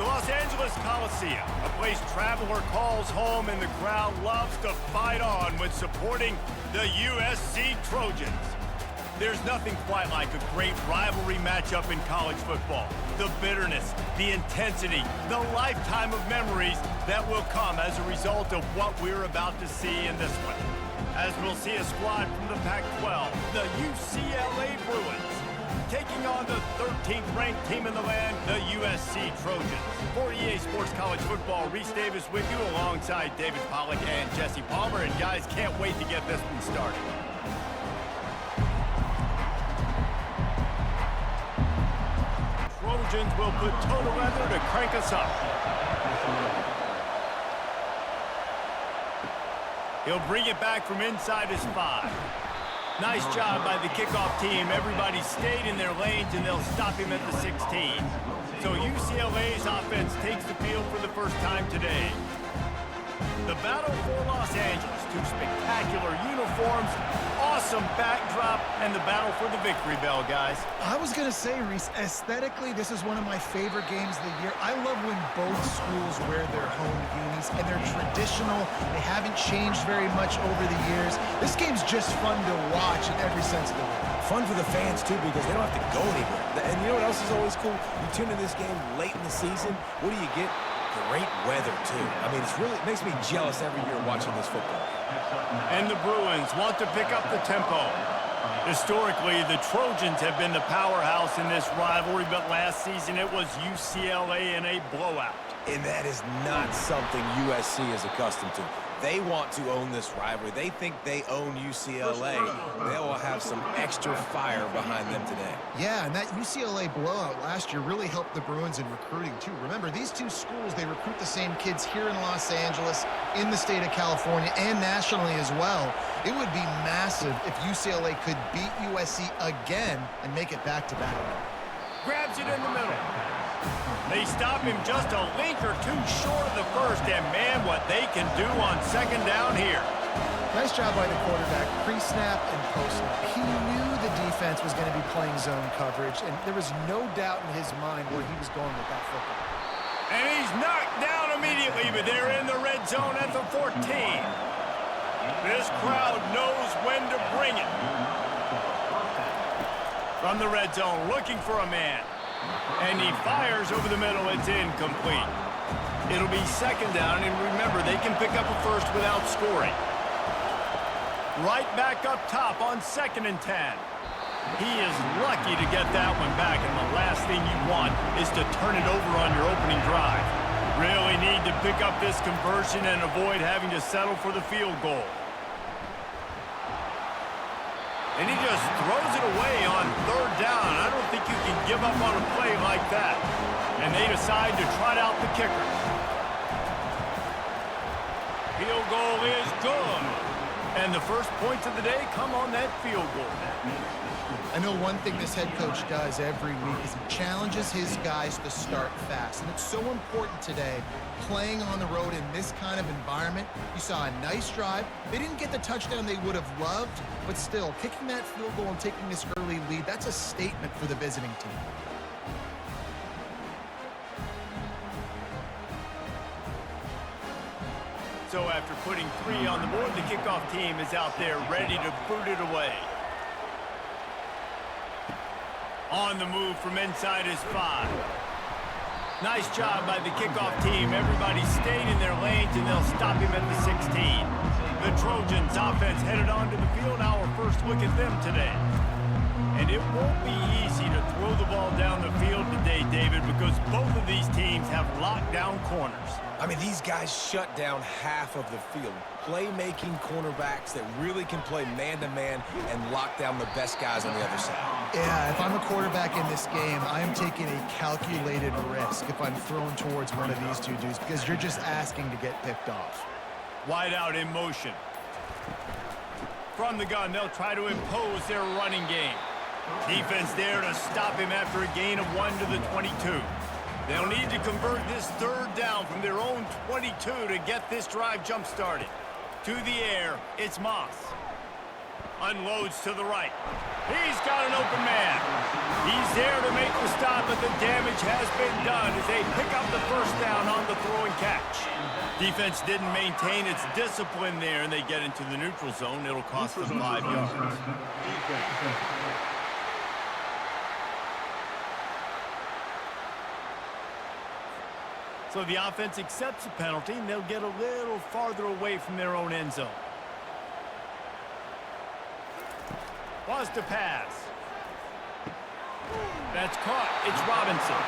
The Los Angeles Coliseum, a place traveler calls home and the crowd loves to fight on when supporting the USC Trojans. There's nothing quite like a great rivalry matchup in college football. The bitterness, the intensity, the lifetime of memories that will come as a result of what we're about to see in this one. As we'll see a squad from the Pac-12, the UCLA Bruins, taking on the 13th ranked team in the land, the USC Trojans. For EA Sports College Football, Reese Davis with you alongside David Pollack and Jesse Palmer. And guys, can't wait to get this one started. Trojans will put toe together to crank us up. He'll bring it back from inside his 5. Nice job by the kickoff team. Everybody stayed in their lanes, and they'll stop him at the 16. So UCLA's offense takes the field for the first time today. The battle for Los Angeles. 2 spectacular uniforms, awesome backdrop, and the battle for the victory bell, guys. I was going to say, Reese, aesthetically, this is one of my favorite games of the year. I love when both schools wear their home unis, and they're traditional. They haven't changed very much over the years. This game's just fun to watch in every sense of the word. Fun for the fans, too, because they don't have to go anywhere. And you know what else is always cool? You tune in this game late in the season, what do you get? Great weather, too. I mean, it makes me jealous every year watching this football. And the Bruins want to pick up the tempo. Historically, the Trojans have been the powerhouse in this rivalry, but last season it was UCLA in a blowout. And that is not something USC is accustomed to. They want to own this rivalry. They think they own UCLA. They will have some extra fire behind them today. Yeah, and that UCLA blowout last year really helped the Bruins in recruiting, too. Remember, these two schools, they recruit the same kids here in Los Angeles, in the state of California, and nationally as well. It would be massive if UCLA could beat USC again and make it back-to-back. Grabs it in the middle. They stop him just a link or two short of the first, and man, what they can do on second down here. Nice job by the quarterback, pre-snap and post-snap. He knew the defense was going to be playing zone coverage, and there was no doubt in his mind where he was going with that football. And he's knocked down immediately, but they're in the red zone at the 14. This crowd knows when to bring it. From the red zone, looking for a man. And he fires over the middle. It's incomplete. It'll be second down, and remember, they can pick up a first without scoring. Right back up top on 2nd and 10. He is lucky to get that one back, and the last thing you want is to turn it over on your opening drive. Really need to pick up this conversion and avoid having to settle for the field goal. And he just throws it away on 3rd down. I don't think you can give up on a play like that. And they decide to trot out the kicker. Field goal is good. And the first points of the day come on that field goal. I know one thing this head coach does every week is he challenges his guys to start fast. And it's so important today, playing on the road in this kind of environment. You saw a nice drive. They didn't get the touchdown they would have loved, but still, kicking that field goal and taking this early lead, that's a statement for the visiting team. So after putting 3 on the board, the kickoff team is out there ready to boot it away. On the move from inside his 5. Nice job by the kickoff team. Everybody stayed in their lanes, and they'll stop him at the 16. The Trojans offense headed onto the field. Our first look at them today. And it won't be easy to throw the ball down the field today, David, because both of these teams have lockdown corners. I mean, these guys shut down half of the field. Playmaking cornerbacks that really can play man-to-man and lock down the best guys on the other side. Yeah, if I'm a quarterback in this game, I am taking a calculated risk if I'm thrown towards one of these two dudes because you're just asking to get picked off. Wide out in motion. From the gun, they'll try to impose their running game. Defense there to stop him after a gain of 1 to the 22. They'll need to convert this 3rd down from their own 22 to get this drive jump-started. To the air, it's Moss. Unloads to the right. He's got an open man. He's there to make the stop, but the damage has been done as they pick up the first down on the throw and catch. Defense didn't maintain its discipline there, and they get into the neutral zone. It'll cost them 5 yards. So the offense accepts the penalty, and they'll get a little farther away from their own end zone. Was to pass. That's caught. It's Robinson.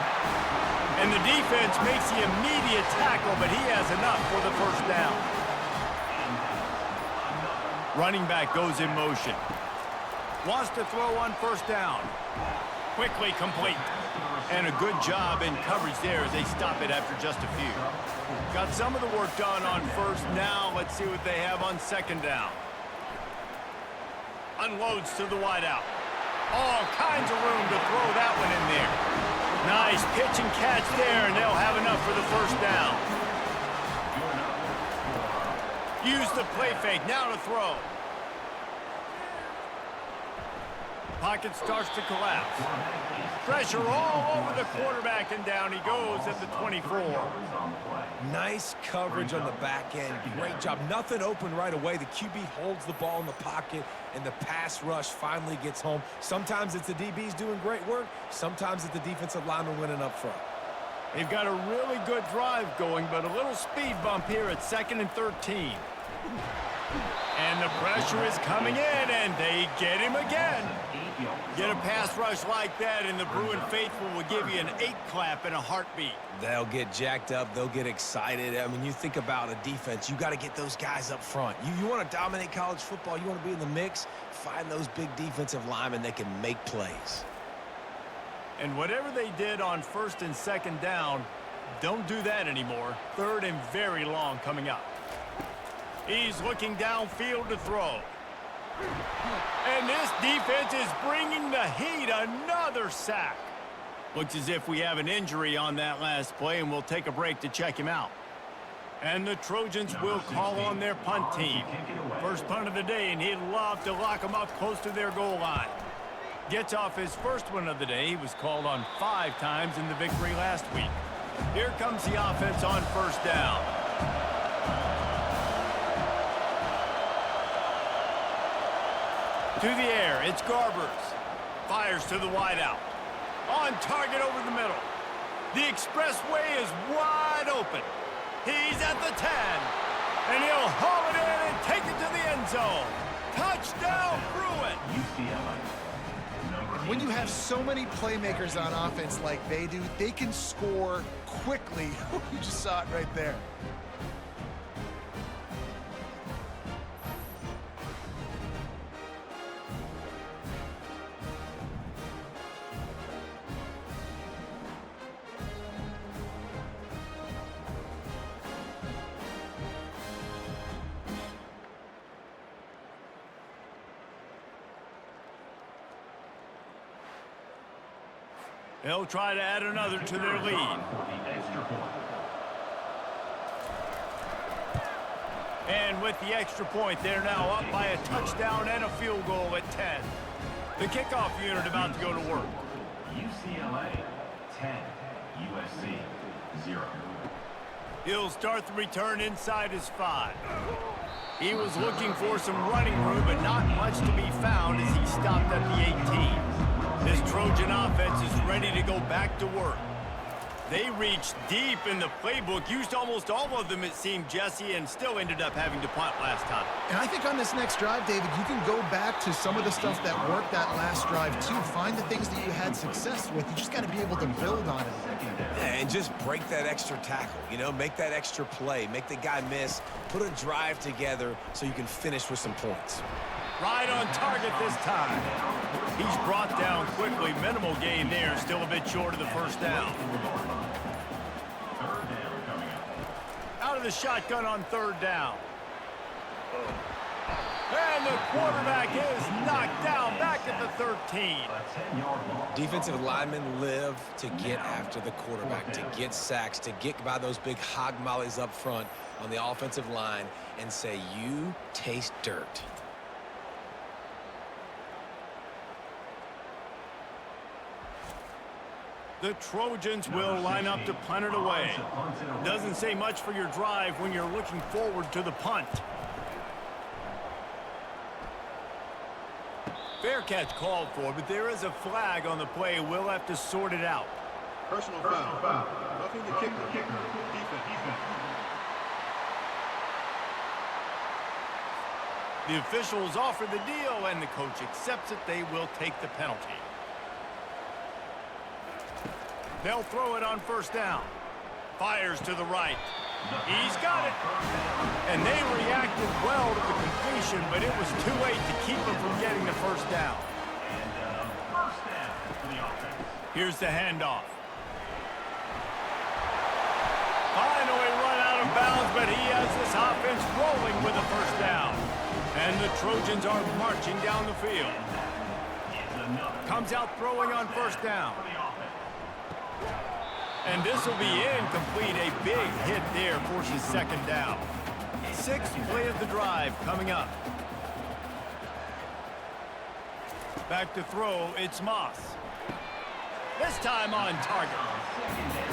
And the defense makes the immediate tackle, but he has enough for the first down. Running back goes in motion. Wants to throw on first down. Quickly complete. And a good job in coverage there as they stop it after just a few. Got some of the work done on first. Now let's see what they have on second down. Unloads to the wideout. All kinds of room to throw that one in there. Nice pitch and catch there, and they'll have enough for the first down. Use the play fake, now to throw. Pocket starts to collapse. Pressure all over the quarterback, and down he goes at the 24. Nice coverage on the back end. Great job. Nothing open right away. The QB holds the ball in the pocket, and the pass rush finally gets home. Sometimes it's the DBs doing great work. Sometimes it's the defensive lineman winning up front. They've got a really good drive going, but a little speed bump here at 2nd and 13. And the pressure is coming in, and they get him again. Get a pass rush like that, and the Bruin faithful will give you an 8 clap in a heartbeat. They'll get jacked up. They'll get excited. I mean, you think about a defense. You got to get those guys up front. You want to dominate college football. You want to be in the mix. Find those big defensive linemen that can make plays. And whatever they did on 1st and 2nd down, don't do that anymore. 3rd and very long coming up. He's looking downfield to throw. And this defense is bringing the heat. Another sack. Looks as if we have an injury on that last play, and we'll take a break to check him out. And the Trojans will call on their punt team. First punt of the day, and he'd love to lock them up close to their goal line. Gets off his first one of the day. He was called on 5 times in the victory last week. Here comes the offense on first down. To the air, it's Garbers. Fires to the wideout. On target over the middle. The expressway is wide open. He's at the 10. And he'll haul it in and take it to the end zone. Touchdown, Bruin! When you have so many playmakers on offense like they do, they can score quickly. You just saw it right there. They'll try to add another to their lead. And with the extra point, they're now up by a touchdown and a field goal at 10. The kickoff unit about to go to work. UCLA 10, USC 0. He'll start the return inside his 5. He was looking for some running room, but not much to be found as he stopped at the 18. This Trojan offense is ready to go back to work. They reached deep in the playbook, used almost all of them, it seemed, Jesse, and still ended up having to punt last time. And I think on this next drive, David, you can go back to some of the stuff that worked that last drive, too. Find the things that you had success with. You just got to be able to build on it. Yeah, and just break that extra tackle, you know, make that extra play, make the guy miss, put a drive together so you can finish with some points. Right on target this time. He's brought down quickly. Minimal gain there, still a bit short of the first down. Out of the shotgun on 3rd down. And the quarterback is knocked down back at the 13. Defensive linemen live to get after the quarterback, to get sacks, to get by those big hog mollies up front on the offensive line and say, you taste dirt. The Trojans will line up to punt it away. Doesn't say much for your drive when you're looking forward to the punt. Fair catch called for, but there is a flag on the play. We'll have to sort it out. Personal foul. Roughing the kicker. Defense. The officials offer the deal, and the coach accepts it. They will take the penalty. They'll throw it on first down. Fires to the right. He's got it. And they reacted well to the completion, but it was too late to keep him from getting the first down. And first down for the offense. Here's the handoff. Finally run out of bounds, but he has this offense rolling with a first down. And the Trojans are marching down the field. Comes out throwing on first down. And this will be incomplete. A big hit there forces second down. Sixth play of the drive coming up. Back to throw, it's Moss. This time on target.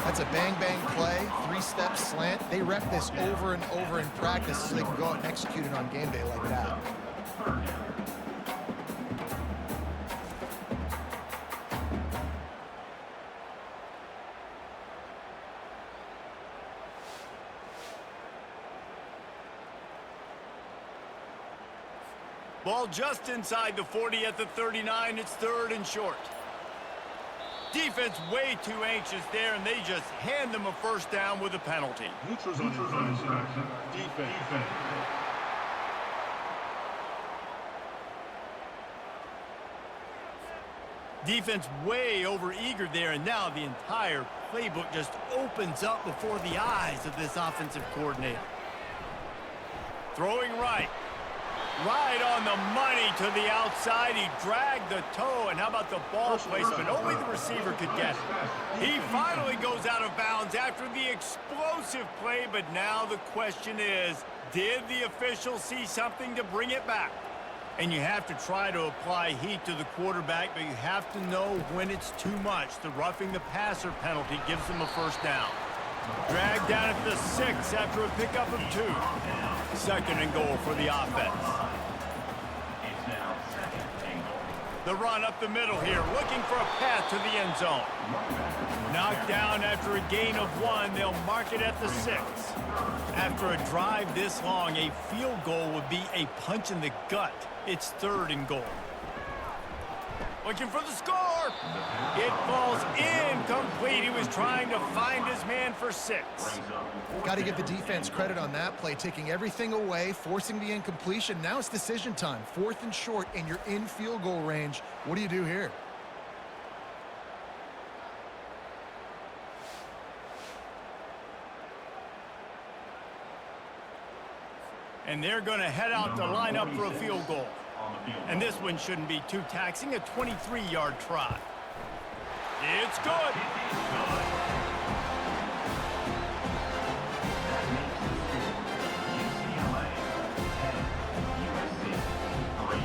That's a bang-bang play, three-step slant. They rep this over and over in practice so they can go out and execute it on game day like that. Ball just inside the 40 at the 39. It's third and short. Defense way too anxious there, and they just hand them a first down with a penalty. Neutrals on defense. Defense way over eager there, and now the entire playbook just opens up before the eyes of this offensive coordinator. Throwing right. Right on the money to the outside. He dragged the toe, and how about the ball placement? Only the receiver could get it. He finally goes out of bounds after the explosive play, but now the question is, did the official see something to bring it back? And you have to try to apply heat to the quarterback, but you have to know when it's too much. The roughing the passer penalty gives them a first down. Dragged down at the 6 after a pickup of 2. Second and goal for the offense. The run up the middle here, looking for a path to the end zone. Knocked down after a gain of 1, they'll mark it at the 6. After a drive this long, a field goal would be a punch in the gut. It's third and goal. Looking for the score. It falls incomplete. He was trying to find his man for 6. Got to give the defense credit on that play, taking everything away, forcing the incompletion. Now it's decision time. Fourth and short, and you're in field goal range. What do you do here? And they're going to head out to line up for a field goal. And this one shouldn't be too taxing, a 23-yard try. It's good. UCLA 10, USC 3.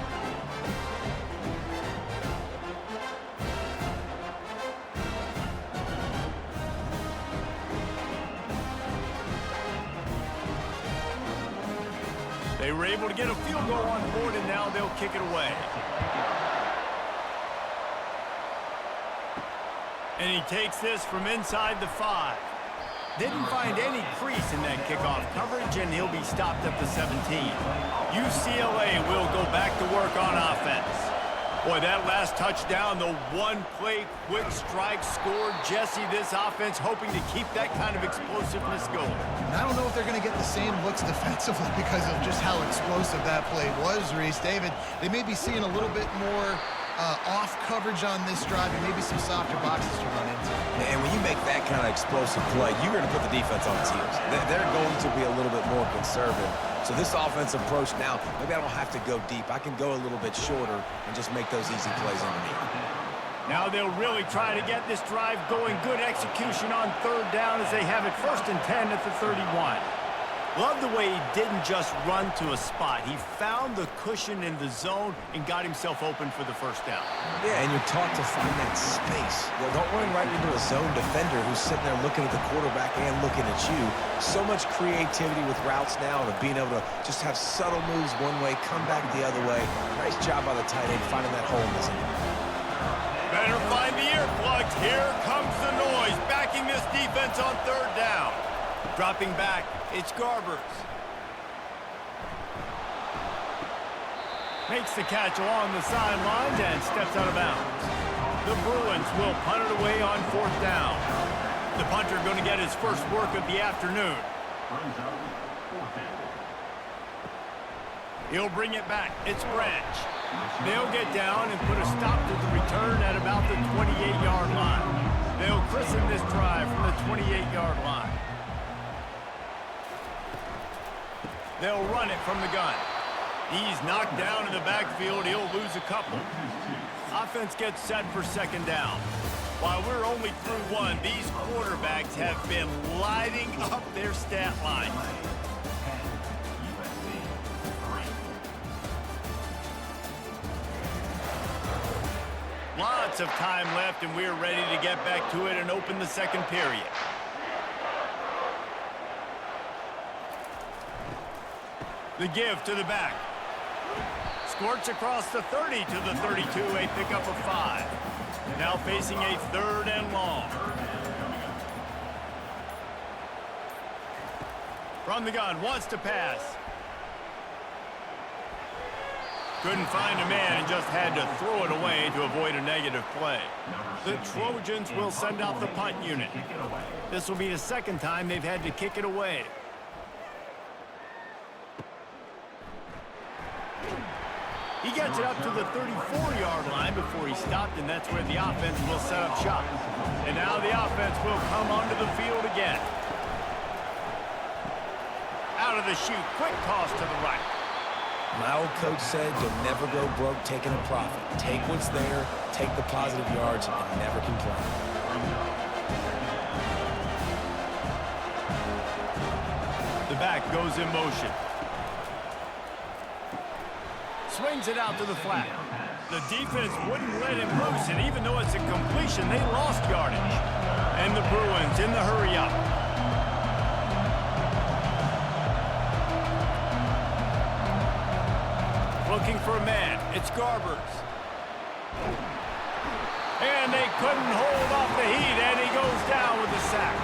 They were able to get a field goal on the board, and now they'll kick it away. And he takes this from inside the 5. Didn't find any crease in that kickoff coverage, and he'll be stopped at the 17. UCLA will go back to work on offense. Boy, that last touchdown, the one-play quick strike scored. Jesse, this offense hoping to keep that kind of explosiveness going. And I don't know if they're going to get the same looks defensively because of just how explosive that play was, Reese. David, they may be seeing a little bit more off coverage on this drive and maybe some softer boxes to run into. And when you make that kind of explosive play, you're going to put the defense on its heels. They're going to be a little bit more conservative. So this offensive approach now, maybe I don't have to go deep. I can go a little bit shorter and just make those easy plays underneath. Now they'll really try to get this drive going. Good execution on third down as they have it first and 10 at the 31. Love the way he didn't just run to a spot. He found the cushion in the zone and got himself open for the first down. Yeah, and you're taught to find that space. You know, don't run right into a zone defender who's sitting there looking at the quarterback and looking at you. So much creativity with routes now and being able to just have subtle moves one way, come back the other way. Nice job by the tight end finding that hole in the zone. Better find the earplugs. Here comes the noise, backing this defense on third down. Dropping back, it's Garbers. Makes the catch along the sidelines and steps out of bounds. The Bruins will punt it away on fourth down. The punter going to get his first work of the afternoon. Brings up fourth down. He'll bring it back. It's Branch. They'll get down and put a stop to the return at about the 28-yard line. They'll christen this drive from the 28-yard line. They'll run it from the gun. He's knocked down in the backfield. He'll lose a couple. Offense gets set for second down. While we're only through one, these quarterbacks have been lighting up their stat line. Lots of time left, and we're ready to get back to it and open the second period. The give to the back. Squirts across the 30 to the 32, a pickup of 5. Now facing a third and long. From the gun, wants to pass. Couldn't find a man and just had to throw it away to avoid a negative play. The Trojans will send out the punt unit. This will be the second time they've had to kick it away. He gets it up to the 34-yard line before he stopped, and that's where the offense will set up shop. And now the offense will come onto the field again. Out of the chute, quick toss to the right. My old coach said you'll never go broke taking a profit. Take what's there, take the positive yards, and never complain. The back goes in motion. Swings it out to the flat. The defense wouldn't let him loose, and even though it's a completion, they lost yardage. And the Bruins in the hurry up. Looking for a man. It's Garbers. And they couldn't hold off the heat, and he goes down with a sack.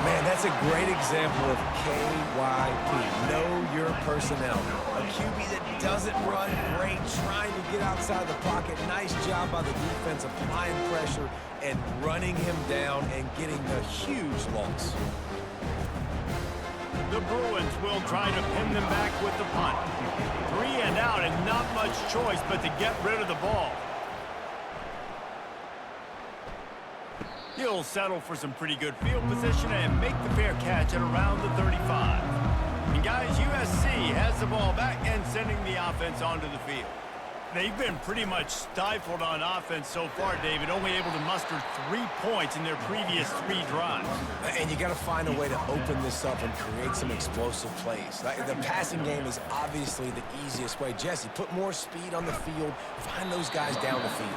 Man, that's a great example of KYP. Know your personnel. A QB that doesn't run great, trying to get outside the pocket. Nice job by the defense applying pressure and running him down and getting a huge loss. The Bruins will try to pin them back with the punt. 3 and out and not much choice but to get rid of the ball. He'll settle for some pretty good field position and make the fair catch at around the 35. And guys, USC has the ball back and sending the offense onto the field. They've been pretty much stifled on offense so far, David, only able to muster 3 points in their previous 3 drives. And you got to find a way to open this up and create some explosive plays. The passing game is obviously the easiest way. Jesse, put more speed on the field, find those guys down the field.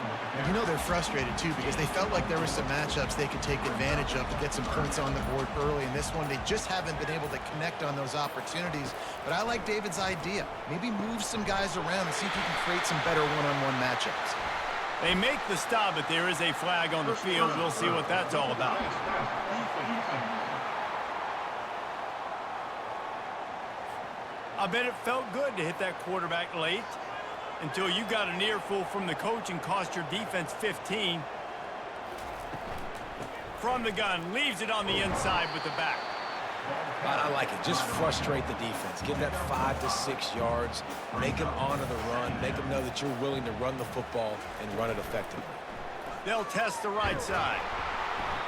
You know they're frustrated, too, because they felt like there were some matchups they could take advantage of to get some points on the board early. In this one, they just haven't been able to connect on those opportunities. But I like David's idea. Maybe move some guys around and see if you can create some better one-on-one matchups. They make the stop, but there is a flag on the field. We'll see what that's all about. I bet it felt good to hit that quarterback late until you got an earful from the coach and cost your defense 15. From the gun, leaves it on the inside with the back. I like it. Just frustrate the defense. Give that 5 to 6 yards. Make them honor the run. Make them know that you're willing to run the football and run it effectively. They'll test the right side.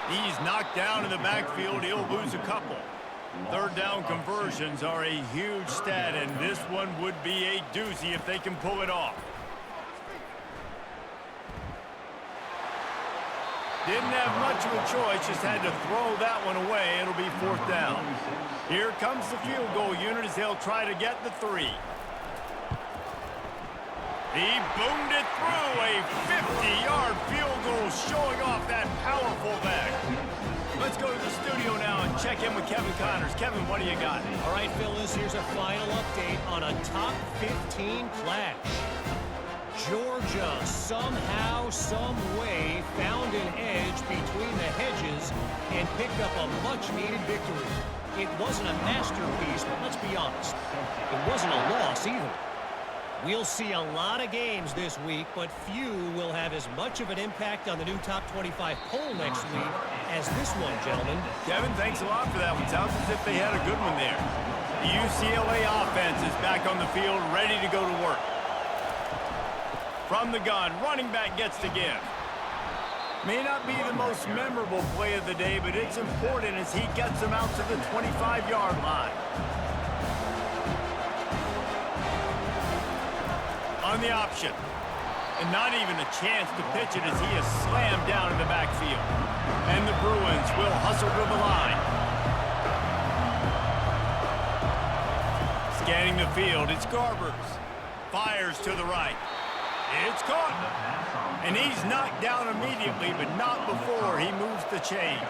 He's knocked down in the backfield. He'll lose a couple. Third down conversions are a huge stat, and this one would be a doozy if they can pull it off. Didn't have much of a choice, just had to throw that one away. It'll be fourth down. Here comes the field goal unit as they'll try to get the 3. He boomed it through. A 50-yard field goal showing off that powerful leg. Let's go to the studio now and check in with Kevin Connors. Kevin, what do you got? All right, Phyllis, here's a final update on a top 15 clash. Georgia somehow, some way found an edge between the hedges and picked up a much-needed victory. It wasn't a masterpiece, but let's be honest, it wasn't a loss either. We'll see a lot of games this week, but few will have as much of an impact on the new top 25 poll next week as this one, gentlemen. Kevin, thanks a lot for that one. Sounds as if they had a good one there. The UCLA offense is back on the field, ready to go to work. From the gun, running back gets to give. May not be the most memorable play of the day, but it's important as he gets them out to the 25-yard line. On the option. And not even a chance to pitch it as he is slammed down in the backfield. And the Bruins will hustle to the line. Scanning the field, it's Garbers. Fires to the right. It's caught. And he's knocked down immediately, but not before he moves the chains.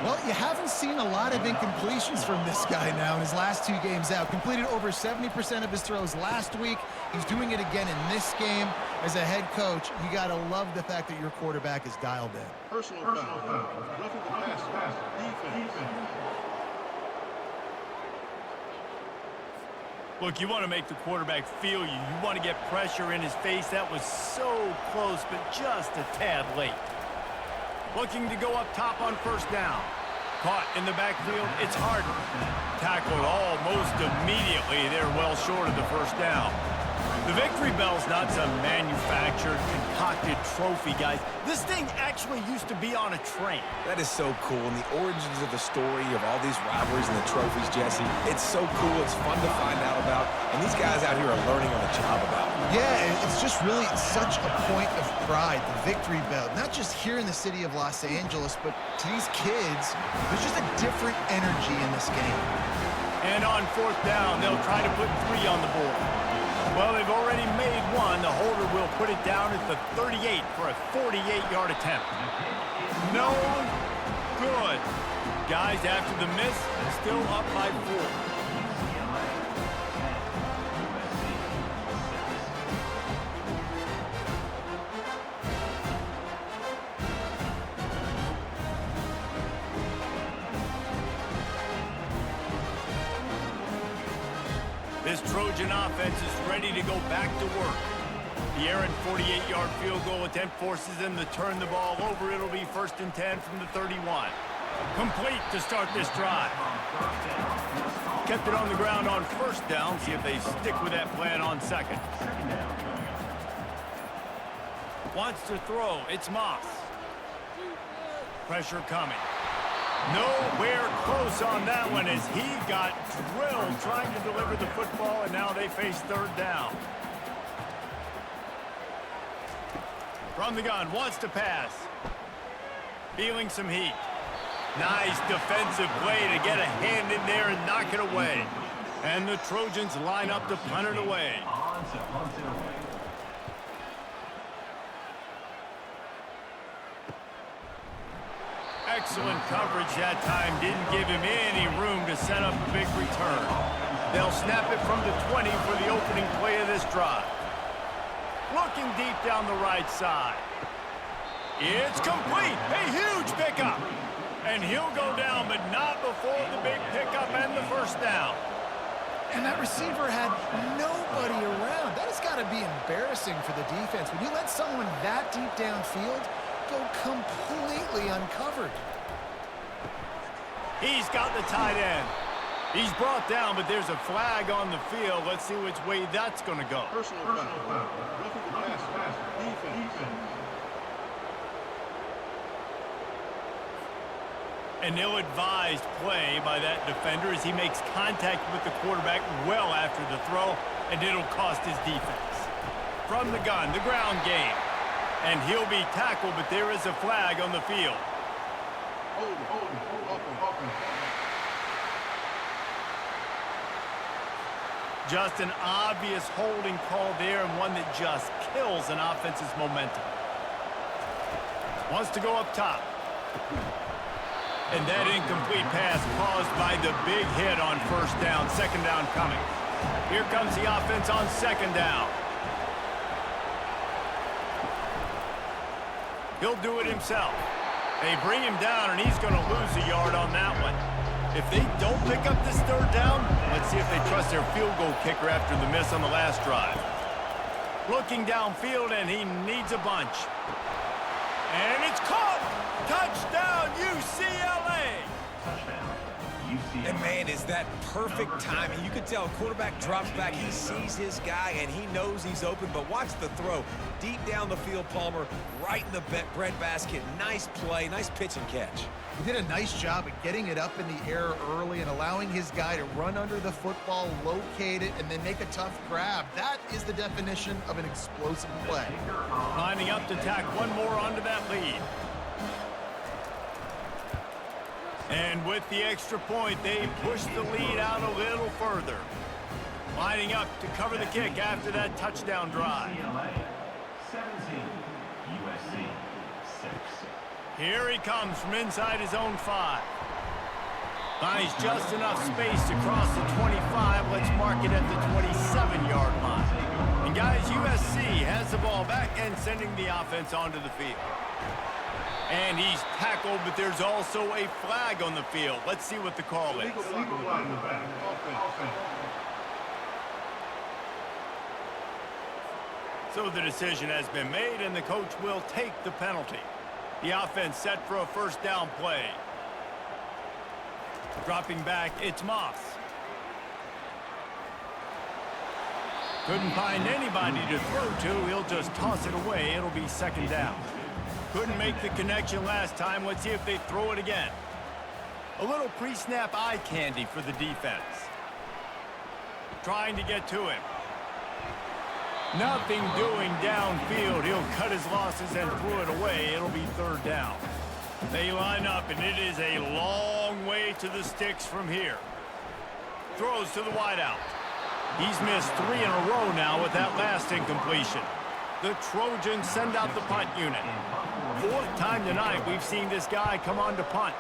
Well, you haven't seen a lot of incompletions from this guy now in his last 2 games out. Completed over 70% of his throws last week. He's doing it again in this game. As a head coach, you got to love the fact that your quarterback is dialed in. Personal foul. Roughing the pass. Defense. Look, you want to make the quarterback feel you. You want to get pressure in his face. That was so close, but just a tad late. Looking to go up top on first down. Caught in the backfield, it's Harden. Tackled almost immediately. They're well short of the first down. The victory bell's not some manufactured, concocted trophy, guys. This thing actually used to be on a train. That is so cool, and the origins of the story of all these rivalries and the trophies, Jesse, it's so cool. It's fun to find out about, and these guys out here are learning on the job about it. Yeah, it's just really such a point of pride, the victory bell. Not just here in the city of Los Angeles, but to these kids, there's just a different energy in this game. And on fourth down, they'll try to put 3 on the board. Well, they've already made 1. The holder will put it down at the 38 for a 48-yard attempt. No good. Guys, after the miss, still up by 4. This Trojan offense is ready to go back to work. The errant 48-yard field goal attempt forces them to turn the ball over. It'll be 1st and 10 from the 31. Complete to start this drive. Kept it on the ground on first down. See if they stick with that plan on second. Wants to throw. It's Moss. Pressure coming. Nowhere close on that one as he got drilled trying to deliver the football, and now they face 3rd down. From the gun, wants to pass. Feeling some heat. Nice defensive play to get a hand in there and knock it away. And the Trojans line up to punt it away. Excellent coverage that time. Didn't give him any room to set up a big return. They'll snap it from the 20 for the opening play of this drive. Looking deep down the right side. It's complete. A huge pickup. And he'll go down, but not before the big pickup and the first down. And that receiver had nobody around. That has got to be embarrassing for the defense. When you let someone that deep downfield go completely uncovered. He's got the tight end. He's brought down, but there's a flag on the field. Let's see which way that's going to go. Personal foul. Roughing the pass. Defense. An ill-advised play by that defender as he makes contact with the quarterback well after the throw, and it'll cost his defense. From the gun, the ground game. And he'll be tackled, but there is a flag on the field. Just an obvious holding call there, and one that just kills an offense's momentum. Wants to go up top. And that incomplete pass caused by the big hit on first down. Second down coming. Here comes the offense on second down. He'll do it himself. They bring him down, and he's going to lose a yard on that one. If they don't pick up this third down, let's see if they trust their field goal kicker after the miss on the last drive. Looking downfield, and he needs a bunch. And it's caught! Touchdown, UCLA! Touchdown, UCLA. And man, is that perfect timing. You can tell quarterback drops back. He sees his guy, and he knows he's open. But watch the throw. Deep down the field, Palmer, right in the breadbasket. Nice play, nice pitch and catch. He did a nice job of getting it up in the air early and allowing his guy to run under the football, locate it, and then make a tough grab. That is the definition of an explosive play. Lining up to tack one more onto that lead. And with the extra point, they push the lead out a little further. Lining up to cover the kick after that touchdown drive. UCLA 17, USC 6. Here he comes from inside his own 5. Finds just enough space to cross the 25. Let's mark it at the 27-yard line. And guys, USC has the ball back and sending the offense onto the field. And he's tackled, but there's also a flag on the field. Let's see what the call is. Legal flag in the back. Offense. So the decision has been made, and the coach will take the penalty. The offense set for a first down play. Dropping back, it's Moss. Couldn't find anybody to throw to. He'll just toss it away. It'll be second down. Couldn't make the connection last time. Let's see if they throw it again. A little pre-snap eye candy for the defense. Trying to get to him. Nothing doing downfield. He'll cut his losses and throw it away. It'll be third down. They line up, and it is a long way to the sticks from here. Throws to the wideout. He's missed 3 in a row now with that last incompletion. The Trojans send out the punt unit. 4th time tonight we've seen this guy come on to punt.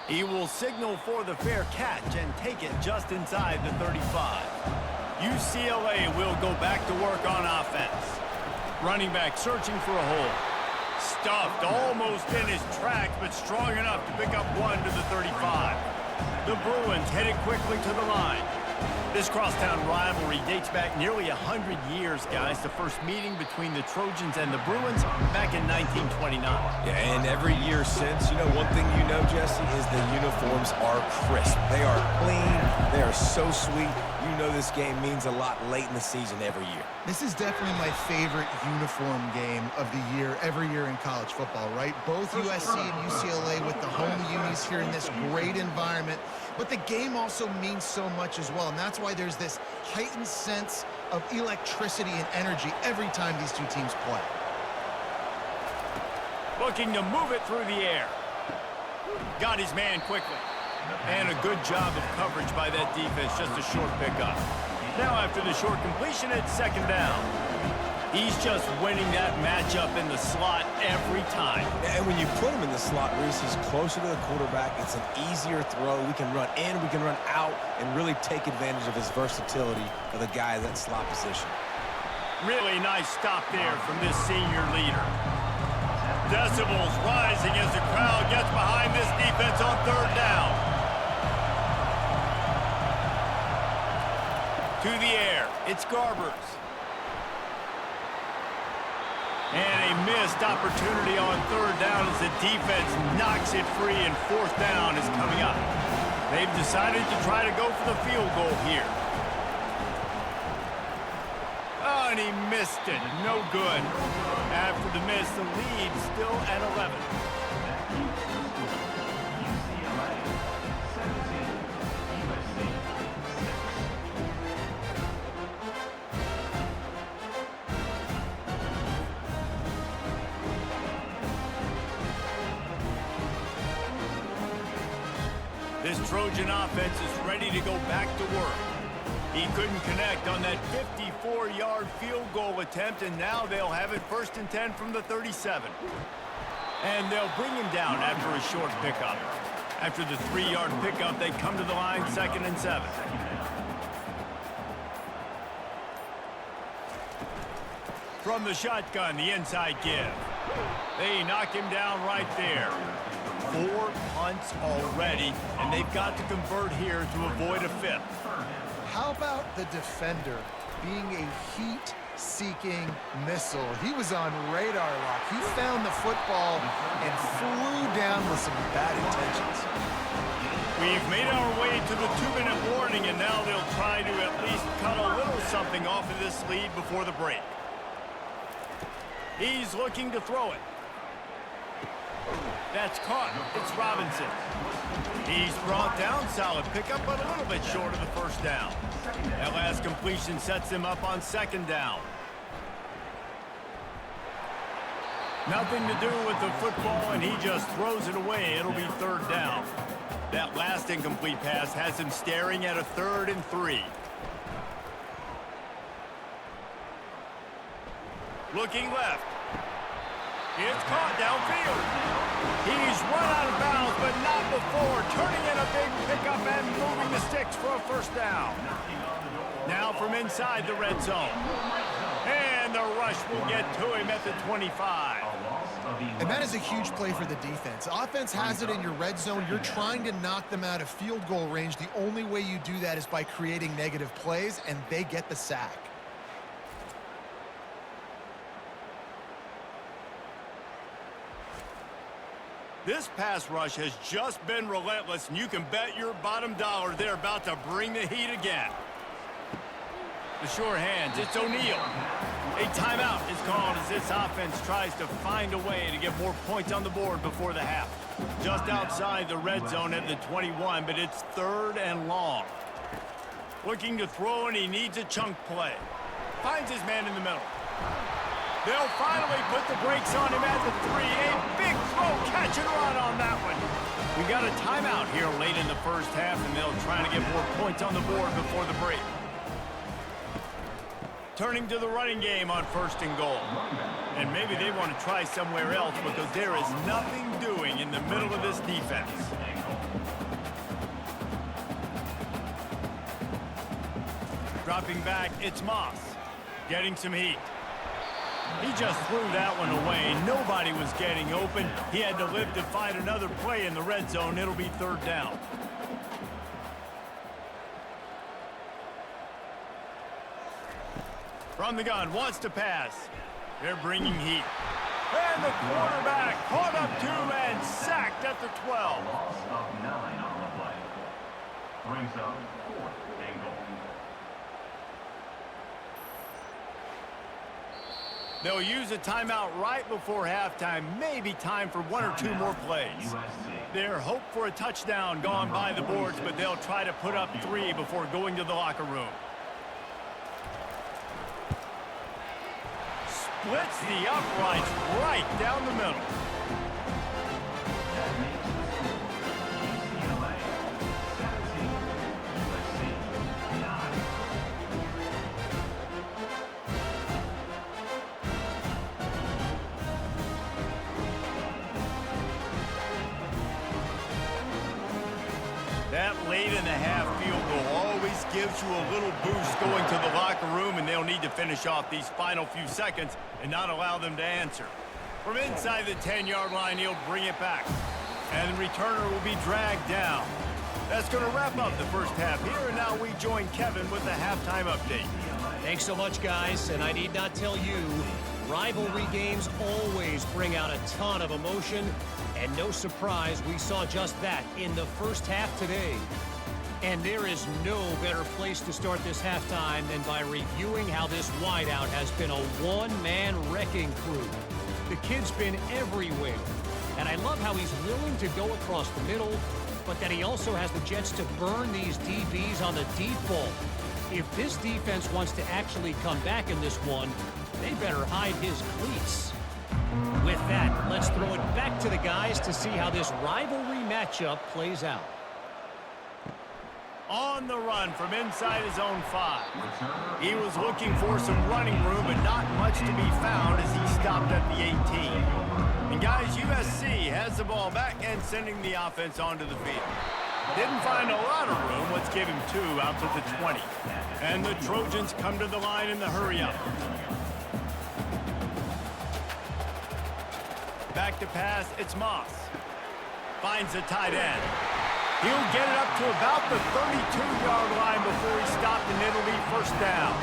He will signal for the fair catch and take it just inside the 35. UCLA will go back to work on offense. Running back searching for a hole. Stuffed almost in his tracks, but strong enough to pick up 1 to the 35. The Bruins headed quickly to the line. This crosstown rivalry dates back nearly 100 years, guys. The first meeting between the Trojans and the Bruins back in 1929. Yeah, and every year since, you know, one thing you know, Jesse, is the uniforms are crisp. They are clean. They are so sweet. You know this game means a lot late in the season every year. This is definitely my favorite uniform game of the year, every year in college football, right? Both USC and UCLA with the home unis here in this great environment. But the game also means so much as well, and that's why there's this heightened sense of electricity and energy every time these two teams play. Looking to move it through the air. Got his man quickly. And a good job of coverage by that defense, just a short pickup. Now after the short completion, it's second down. He's just winning that matchup in the slot every time. And when you put him in the slot, Reese, he's closer to the quarterback. It's an easier throw. We can run in, we can run out, and really take advantage of his versatility for the guy in that slot position. Really nice stop there from this senior leader. Decibels rising as the crowd gets behind this defense on third down. To the air, it's Garbers. And a missed opportunity on third down as the defense knocks it free, and fourth down is coming up. They've decided to try to go for the field goal here. Oh, and he missed it. No good. After the miss, the lead still at 11. UCLA 17, USC 6. This Trojan offense is ready to go back to work. He couldn't connect on that 54-yard field goal attempt, and now they'll have it 1st and 10 from the 37. And they'll bring him down after a short pickup. After the 3-yard pickup, they come to the line 2nd and 7. From the shotgun, the inside give. They knock him down right there. 4 punts already, and they've got to convert here to avoid a 5th. How about the defender being a heat-seeking missile? He was on radar lock. He found the football and flew down with some bad intentions. We've made our way to the 2-minute warning, and now they'll try to at least cut a little something off of this lead before the break. He's looking to throw it. That's caught. It's Robinson. He's brought down. Solid pickup, but a little bit short of the 1st down. That last completion sets him up on 2nd down. Nothing to do with the football, and he just throws it away. It'll be 3rd down. That last incomplete pass has him staring at a 3rd and 3. Looking left. It's caught downfield. He's run out of bounds, but not before. Turning in a big pickup and moving the sticks for a 1st down. Now from inside the red zone. And the rush will get to him at the 25. And that is a huge play for the defense. Offense has it in your red zone. You're trying to knock them out of field goal range. The only way you do that is by creating negative plays, and they get the sack. This pass rush has just been relentless, and you can bet your bottom dollar they're about to bring the heat again. The sure hands, it's O'Neal. A timeout is called as this offense tries to find a way to get more points on the board before the half. Just outside the red zone at the 21, but it's 3rd and long. Looking to throw, and he needs a chunk play. Finds his man in the middle. They'll finally put the brakes on him at the 3. A big throw, catch and run on that one. We got a timeout here late in the 1st half, and they'll try to get more points on the board before the break. Turning to the running game on 1st and goal. And maybe they want to try somewhere else because there is nothing doing in the middle of this defense. Dropping back, it's Moss. Getting some heat. He just threw that one away. Nobody was getting open. He had to live to find another play in the red zone. It'll be 3rd down. From the gun, wants to pass. They're bringing heat. And the quarterback caught up to and sacked at the 12. Loss of 9 on the play. Brings up 4th and goal. They'll use a timeout right before halftime. Maybe time for 1 or 2 more plays. Their hope for a touchdown gone by the boards, but they'll try to put up 3 before going to the locker room. Splits the uprights right down the middle. That makes the score UCLA 17, USC 9. That late in the half field goal always gives you a little boost going to the locker room, and they'll need to finish off these final few seconds and not allow them to answer. From inside the 10-yard line, he'll bring it back. And the returner will be dragged down. That's going to wrap up the 1st half here, and now we join Kevin with the halftime update. Thanks so much, guys, and I need not tell you, rivalry games always bring out a ton of emotion, and no surprise, we saw just that in the 1st half today. And there is no better place to start this halftime than by reviewing how this wideout has been a one-man wrecking crew. The kid's been everywhere, and I love how he's willing to go across the middle, but that he also has the jets to burn these DBs on the deep ball. If this defense wants to actually come back in this one, they better hide his cleats. With that, let's throw it back to the guys to see how this rivalry matchup plays out. On the run from inside his own 5. He was looking for some running room, but not much to be found as he stopped at the 18. And guys, USC has the ball back and sending the offense onto the field. Didn't find a lot of room. Let's give him 2 out to the 20. And the Trojans come to the line in the hurry-up. Back to pass, it's Moss. Finds the tight end. He'll get it up to about the 32-yard line before he stopped, and it'll be first down.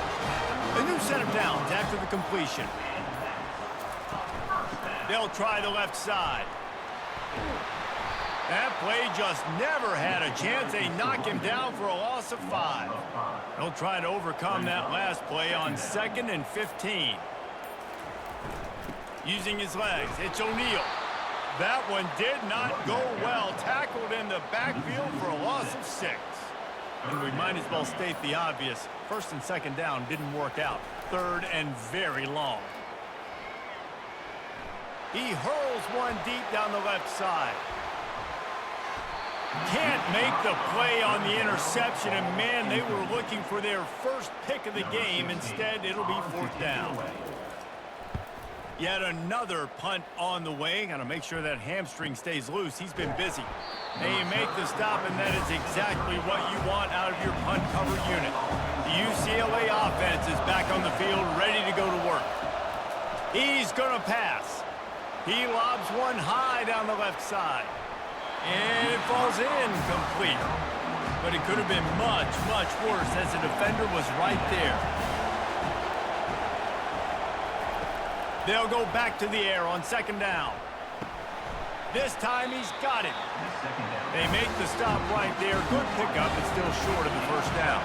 A new set of downs after the completion. They'll try the left side. That play just never had a chance. They knock him down for a loss of 5. They'll try to overcome that last play on 2nd and 15. Using his legs, it's O'Neal. That one did not go well. Tackled in the backfield for a loss of 6. And we might as well state the obvious. 1st and 2nd down didn't work out. 3rd and very long. He hurls one deep down the left side. Can't make the play on the interception. And man, they were looking for their first pick of the game. Instead, it'll be 4th down. Yet another punt on the way. Got to make sure that hamstring stays loose. He's been busy. They make the stop, and that is exactly what you want out of your punt cover unit. The UCLA offense is back on the field, ready to go to work. He's going to pass. He lobs one high down the left side. And it falls incomplete. But it could have been much, much worse as the defender was right there. They'll go back to the air on 2nd down. This time he's got it. They make the stop right there. Good pickup, but still short of the first down.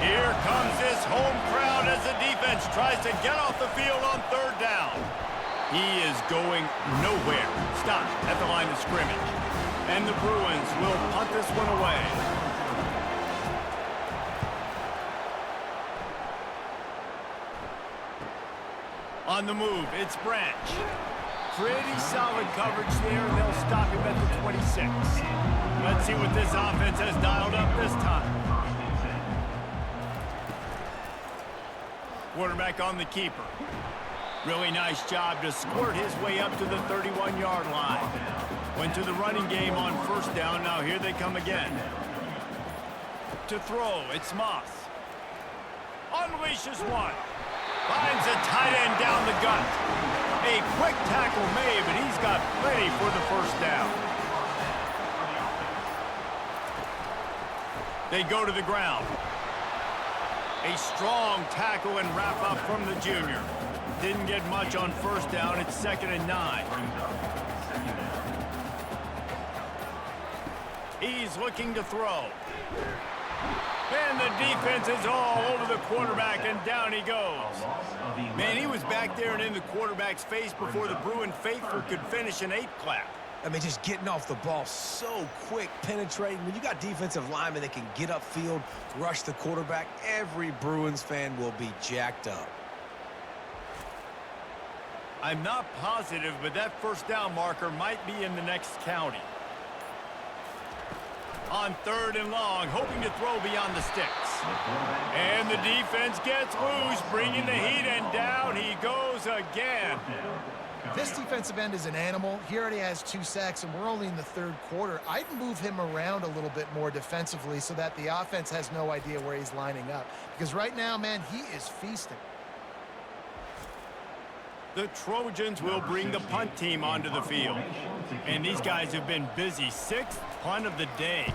Here comes this home crowd as the defense tries to get off the field on 3rd down. He is going nowhere. Stop at the line of scrimmage. And the Bruins will punt this one away. On the move, it's Branch. Pretty solid coverage there, and they'll stop him at the 26. Let's see what this offense has dialed up this time. Quarterback on the keeper. Really nice job to squirt his way up to the 31-yard line. Went to the running game on 1st down. Now here they come again. To throw, it's Moss. Unleashes one. Finds a tight end down the gut. A quick tackle made, but he's got plenty for the first down. They go to the ground. A strong tackle and wrap up from the junior. Didn't get much on 1st down. It's 2nd and 9. He's looking to throw. And the defense is all over the quarterback, and down he goes. Man, he was back there and in the quarterback's face before the Bruin faithful could finish an 8-clap. I mean, just getting off the ball so quick, penetrating. When you got defensive linemen that can get upfield, rush the quarterback, every Bruins fan will be jacked up. I'm not positive, but that 1st down marker might be in the next county. On 3rd and long, hoping to throw beyond the sticks. And the defense gets loose, bringing the heat, and down he goes again. This defensive end is an animal. He already has 2 sacks, and we're only in the 3rd quarter. I'd move him around a little bit more defensively so that the offense has no idea where he's lining up. Because right now, man, he is feasting. The Trojans will bring the punt team onto the field. And these guys have been busy. 6th punt of the day.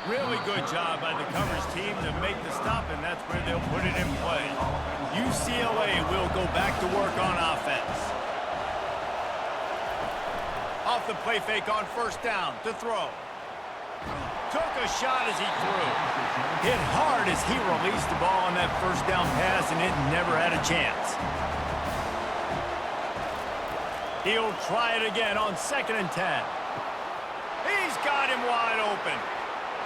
Really good job by the coverage team to make the stop, and that's where they'll put it in play. UCLA will go back to work on offense. Off the play fake on 1st down to throw. Took a shot as he threw. Hit hard as he released the ball on that 1st down pass, and it never had a chance. He'll try it again on 2nd and 10. He's got him wide open.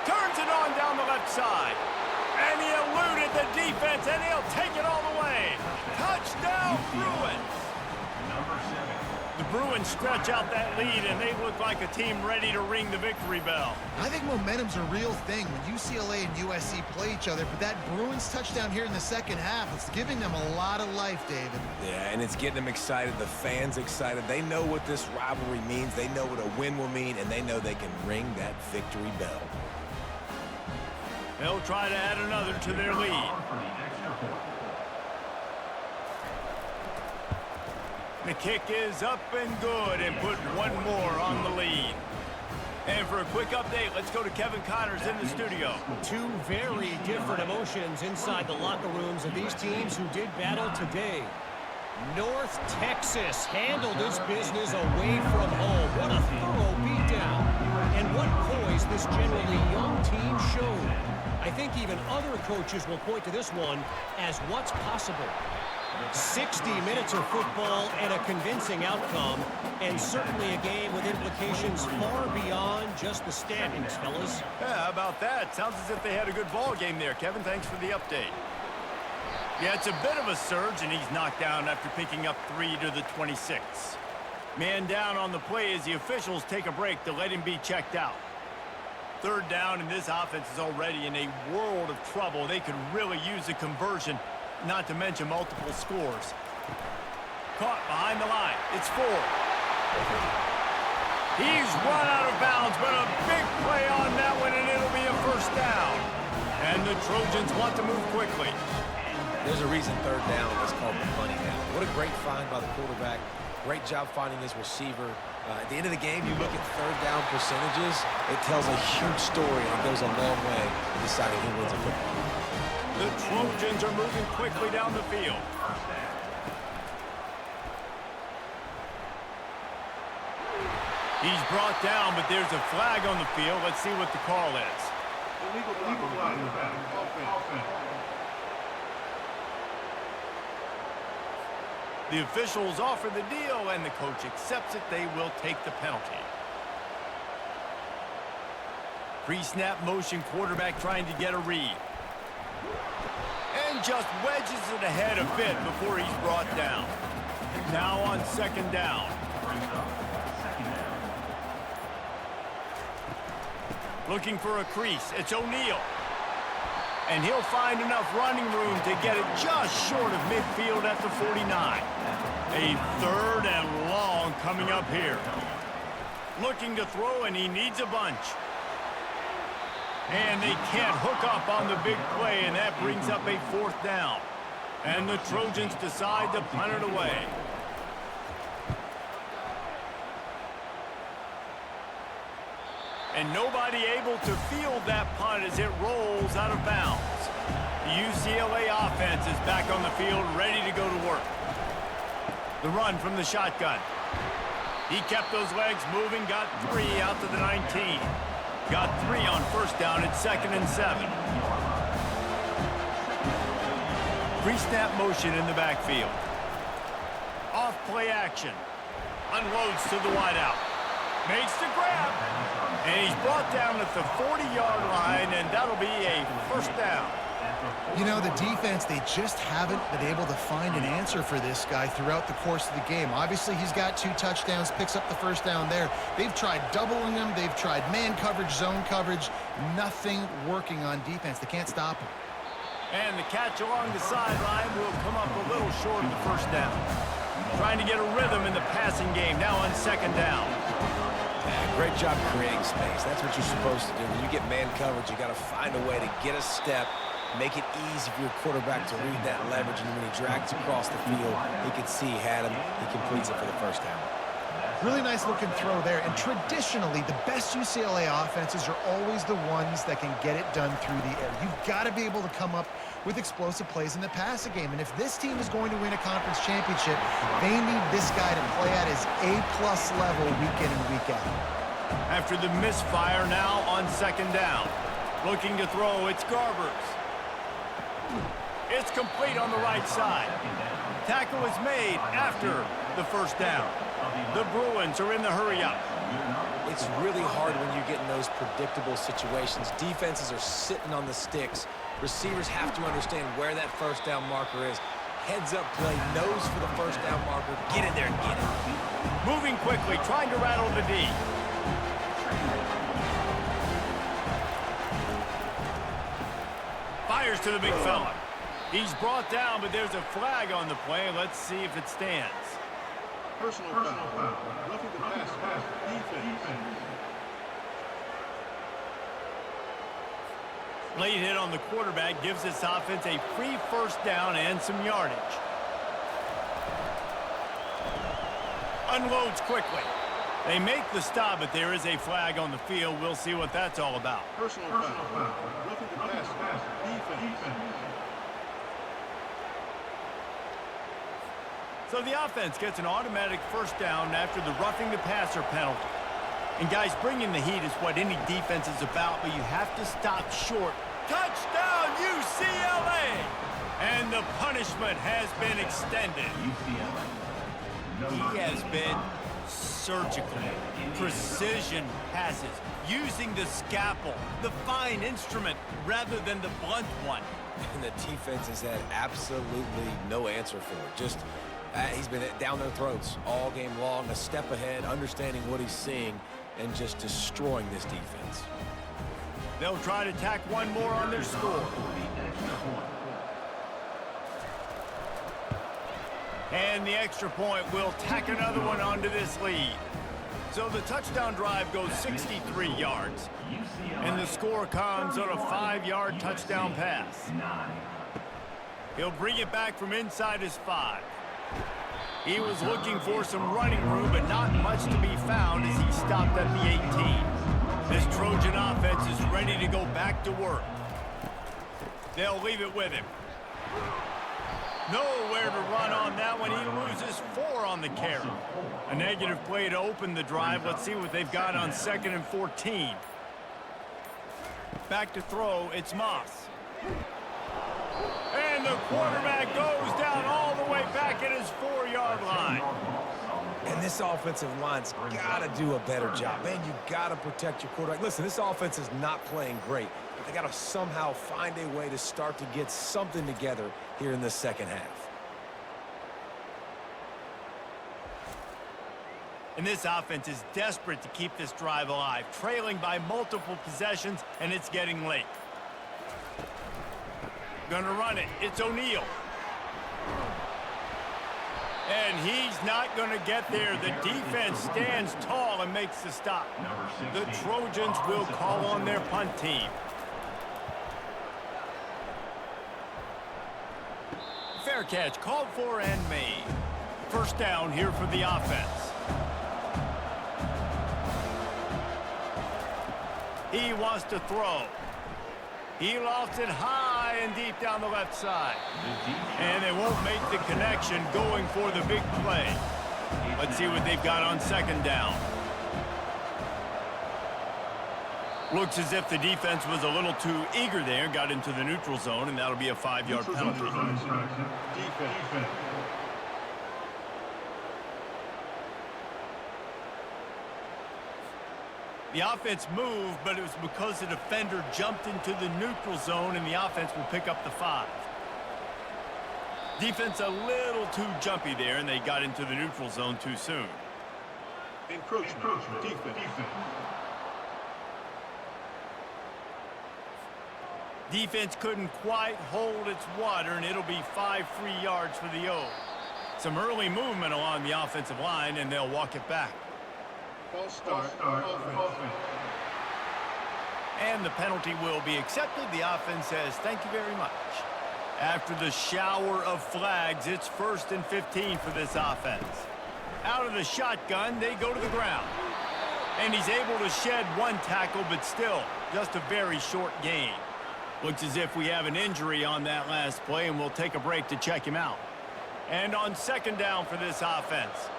Turns it on down the left side. And he eluded the defense, and he'll take it all the way. Touchdown, Bruins. The Bruins stretch out that lead, and they look like a team ready to ring the victory bell. I think momentum's a real thing when UCLA and USC play each other, but that Bruins touchdown here in the second half, it's giving them a lot of life, David. Yeah, and it's getting them excited, the fans excited. They know what this rivalry means. They know what a win will mean, and they know they can ring that victory bell. They'll try to add another to their lead. The kick is up and good and put one more on the lead. And for a quick update, let's go to Kevin Connors in the studio. Two very different emotions inside the locker rooms of these teams who did battle today. North Texas handled its business away from home. What a thorough beatdown. And what poise this generally young team showed. I think even other coaches will point to this one as what's possible. 60 minutes of football and a convincing outcome, and certainly a game with implications far beyond just the standings, fellas. Yeah, how about that? Sounds as if they had a good ball game there, Kevin. Thanks for the update. Yeah, it's a bit of a surge, and he's knocked down after picking up 3 to the 26. Man down on the play as the officials take a break to let him be checked out. Third down, and this offense is already in a world of trouble. They could really use a conversion, not to mention multiple scores. Caught behind the line. It's 4. He's run out of bounds, but a big play on that one, and it'll be a first down. And the Trojans want to move quickly. There's a reason third down is called the money down. What a great find by the quarterback. Great job finding his receiver. At the end of the game, you look at third down percentages, it tells a huge story, and it goes a long way in deciding who wins a football. The Trojans are moving quickly down the field. He's brought down, but there's a flag on the field. Let's see what the call is. Illegal flag. Offense. The officials offer the deal, and the coach accepts it. They will take the penalty. Pre-snap motion, quarterback trying to get a read. And just wedges it ahead a bit before he's brought down. Now on second down. Looking for a crease. It's O'Neal. And he'll find enough running room to get it just short of midfield at the 49. A third and long coming up here. Looking to throw, and he needs a bunch. And they can't hook up on the big play, and that brings up a fourth down. And the Trojans decide to punt it away. And nobody able to field that punt as it rolls out of bounds. The UCLA offense is back on the field, ready to go to work. The run from the shotgun. He kept those legs moving, got 3 out to the 19. Got 3 on first down at 2nd and 7. Pre-snap motion in the backfield. Off play action. Unloads to the wideout. Makes the grab. And he's brought down at the 40-yard line, and that'll be a first down. You know, the defense, they just haven't been able to find an answer for this guy throughout the course of the game. Obviously, he's got 2 touchdowns, picks up the first down there. They've tried doubling him. They've tried man coverage, zone coverage. Nothing working on defense. They can't stop him. And the catch along the sideline will come up a little short of the first down. Trying to get a rhythm in the passing game, now on second down. Great job creating space. That's what you're supposed to do. When you get man coverage, you got to find a way to get a step, make it easy for your quarterback to read that leverage, and when he drags across the field, he can see he had him. He completes it for the first down. Really nice looking throw there. And traditionally, the best UCLA offenses are always the ones that can get it done through the air. You've got to be able to come up with explosive plays in the passing game. And if this team is going to win a conference championship, they need this guy to play at his A-plus level week in and week out. After the misfire, now on second down. Looking to throw, it's Garbers. It's complete on the right side. Tackle is made after the first down. The Bruins are in the hurry-up. It's really hard when you get in those predictable situations. Defenses are sitting on the sticks. Receivers have to understand where that first down marker is. Heads-up play, nose for the first down marker. Get in there and get it. Moving quickly, trying to rattle the D. Fires to the big fella. He's brought down, but there's a flag on the play. Let's see if it stands. Personal foul. Roughing the pass. Defense. Late hit on the quarterback gives this offense a free first down and some yardage. Unloads quickly. They make the stop, but there is a flag on the field. We'll see what that's all about. Personal foul. Roughing the pass. Defense. So the offense gets an automatic first down after the roughing the passer penalty. And guys, bringing the heat is what any defense is about, but you have to stop short. Touchdown, UCLA! And the punishment has been extended. He has been surgical, precision passes, using the scalpel, the fine instrument, rather than the blunt one. And the defense has had absolutely no answer for it. Just, he's been down their throats all game long, a step ahead, understanding what he's seeing, and just destroying this defense. They'll try to tack one more on their score. And the extra point will tack another one onto this lead. So the touchdown drive goes 63 yards. And the score comes on a 5-yard touchdown pass. He'll bring it back from inside his 5. He was looking for some running room, but not much to be found as he stopped at the 18. This Trojan offense is ready to go back to work. They'll leave it with him. Nowhere to run on that one. He loses 4 on the carry. A negative play to open the drive. Let's see what they've got on 2nd and 14. Back to throw, it's Moss. And the quarterback goes down all the way back at his 4-yard line. And this offensive line's got to do a better job. Man, you got to protect your quarterback. Listen, this offense is not playing great. But they got to somehow find a way to start to get something together here in the second half. And this offense is desperate to keep this drive alive, trailing by multiple possessions, and it's getting late. Gonna run it. It's O'Neal. And he's not going to get there. The defense stands tall and makes the stop. The Trojans will call on their punt team. Fair catch called for and made. First down here for the offense. He wants to throw. He lofts it high and deep down the left side. And they won't make the connection going for the big play. Let's see what they've got on 2nd down. Looks as if the defense was a little too eager there, got into the neutral zone, and that'll be a 5-yard penalty. Defense. The offense moved, but it was because the defender jumped into the neutral zone, and the offense will pick up the 5. Defense a little too jumpy there, and they got into the neutral zone too soon. Encroachment. Defense. Defense couldn't quite hold its water, and it'll be 5 free yards for the O. Some early movement along the offensive line, and they'll walk it back. False start. Offense. And the penalty will be accepted. The offense says, thank you very much. After the shower of flags, it's 1st and 15 for this offense. Out of the shotgun, they go to the ground. And he's able to shed 1 tackle, but still, just a very short gain. Looks as if we have an injury on that last play, and we'll take a break to check him out. And on 2nd down for this offense.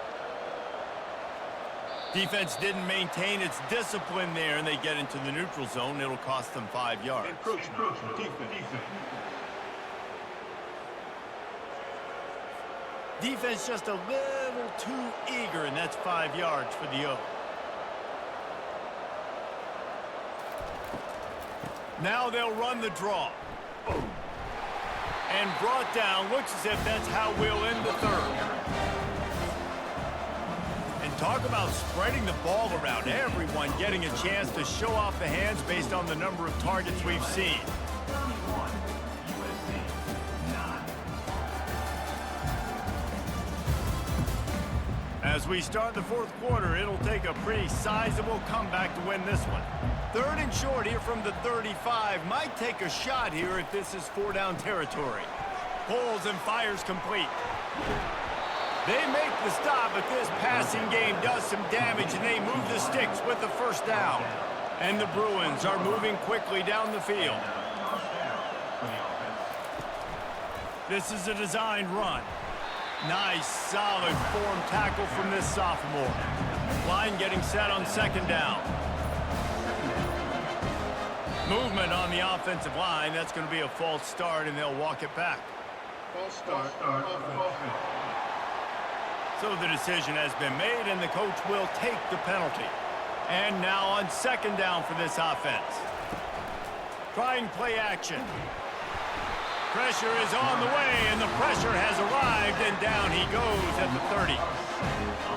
Defense didn't maintain its discipline there, and they get into the neutral zone. It'll cost them 5 yards. Encroachment. Defense. Defense just a little too eager, and that's 5 yards for the O. Now they'll run the draw. And brought down. Looks as if that's how we'll end the 3rd. And Talk about spreading the ball around. Everyone getting a chance to show off the hands based on the number of targets we've seen. 31, USC, 9. As we start the fourth quarter, it'll take a pretty sizable comeback to win this one. 3rd and short here from the 35. Might take a shot here if this is 4-down territory. Pulls and fires complete. They make the stop, but this passing game does some damage, and they move the sticks with the first down. And the Bruins are moving quickly down the field. This is a designed run. Nice, solid form tackle from this sophomore. Line getting set on 2nd down. Movement on the offensive line. That's going to be a false start, and they'll walk it back. False start. Offense. So the decision has been made, and the coach will take the penalty. And now on 2nd down for this offense. Trying play action. Pressure is on the way, and the pressure has arrived, and down he goes at the 30.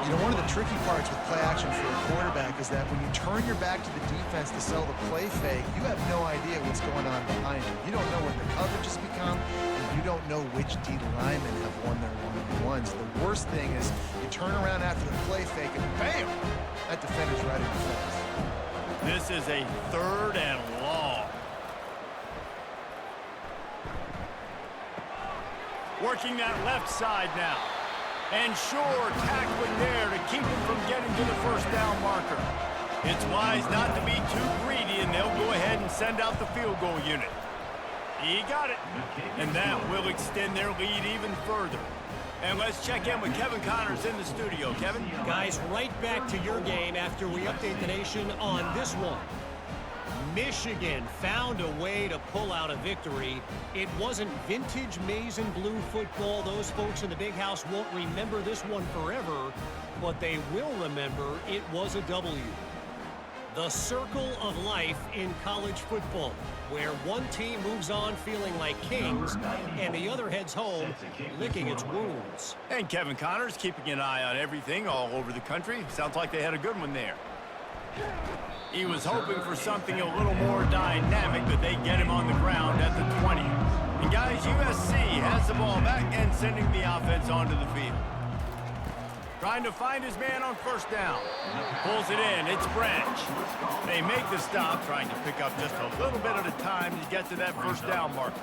You know, one of the tricky parts with play action for a quarterback is that when you turn your back to the defense to sell the play fake, you have no idea what's going on behind you. You don't know what the coverage has become, and you don't know which D linemen have won their one-on-ones. The worst thing is you turn around after the play fake, and bam! That defender's right in your face. This is a 3rd and long. Working that left side now. And sure, tackling there to keep him from getting to the 1st down marker. It's wise not to be too greedy, and they'll go ahead and send out the field goal unit. He got it. And that will extend their lead even further. And let's check in with Kevin Connors in the studio. Kevin? Guys, right back to your game after we update the nation on this one. Michigan found a way to pull out a victory. It wasn't vintage maize and blue football. Those folks in the big house won't remember this one forever, but they will remember it was a W. The circle of life in college football, where one team moves on feeling like kings and the other heads home licking its wounds. And Kevin Connors keeping an eye on everything all over the country. Sounds like they had a good one there. He was hoping for something a little more dynamic, but they get him on the ground at the 20. And guys, USC has the ball back and sending the offense onto the field. Trying to find his man on 1st down. Pulls it in. It's Branch. They make the stop, trying to pick up just a little bit at a time to get to that 1st down marker.